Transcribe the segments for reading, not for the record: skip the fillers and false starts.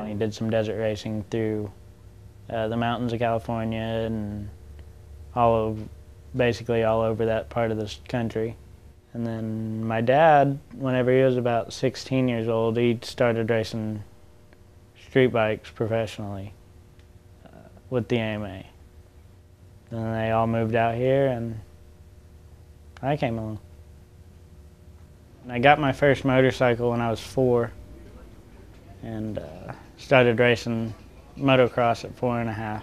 County. Did some desert racing through the mountains of California and basically all over that part of this country. And then my dad, whenever he was about 16 years old, he started racing street bikes professionally with the AMA. Then they all moved out here and I came along. I got my first motorcycle when I was 4 and started racing motocross at 4.5.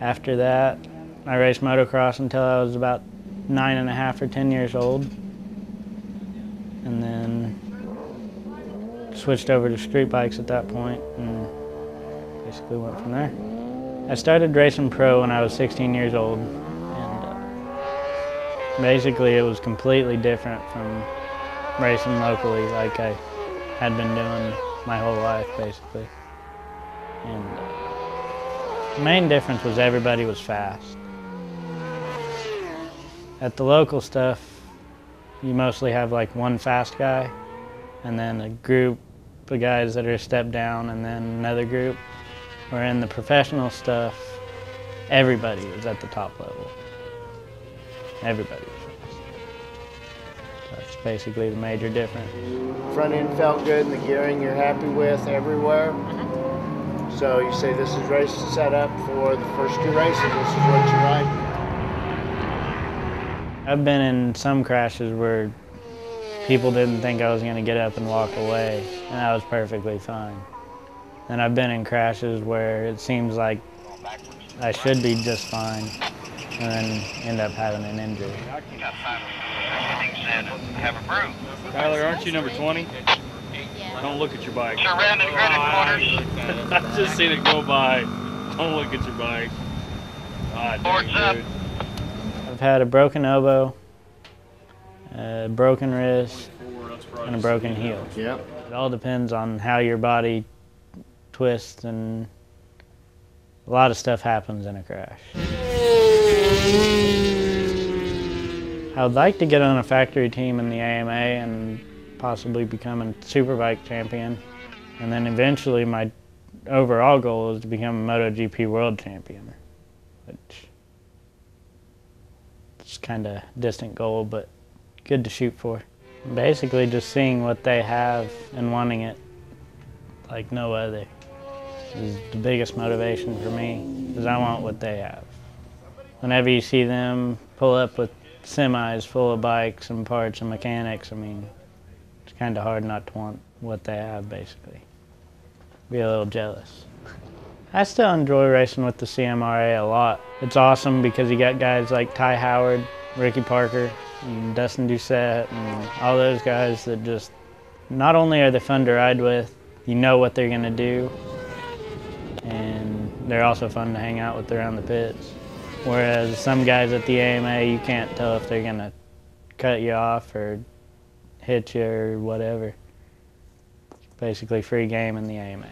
After that, I raced motocross until I was about 9.5 or 10 years old, and then switched over to street bikes at that point and basically went from there. I started racing pro when I was 16 years old, and basically it was completely different from racing locally like I had been doing my whole life basically. And the main difference was everybody was fast. At the local stuff, you mostly have like one fast guy and then a group of guys that are a step down and then another group. Where in the professional stuff, everybody was at the top level. Everybody was fast. That's basically the major difference. Front end felt good and the gearing you're happy with everywhere. So you say this is race set up for the first 2 races, this is what you ride? I've been in some crashes where people didn't think I was going to get up and walk away, and I was perfectly fine. And I've been in crashes where it seems like I should be just fine, and then end up having an injury. Tyler, aren't you number 20? Yeah. Don't look at your bike. Surrounded credit quarters. I've just seen it go by. Don't look at your bike. God, dude. I've had a broken elbow, a broken wrist, and a broken heel. Yep. It all depends on how your body twists, and a lot of stuff happens in a crash. I would like to get on a factory team in the AMA and possibly become a superbike champion. And then eventually my overall goal is to become a MotoGP world champion, which is kind of a distant goal, but good to shoot for. Basically just seeing what they have and wanting it like no other is the biggest motivation for me, because I want what they have. Whenever you see them pull up with semis full of bikes and parts and mechanics, I mean, it's kind of hard not to want what they have, basically. Be a little jealous. I still enjoy racing with the CMRA a lot. It's awesome because you got guys like Ty Howard, Ricky Parker, and Dustin Doucette, and all those guys that just, not only are they fun to ride with, you know what they're gonna do, and they're also fun to hang out with around the pits. Whereas some guys at the AMA, you can't tell if they're gonna cut you off or hit you or whatever. It's basically free game in the AMA.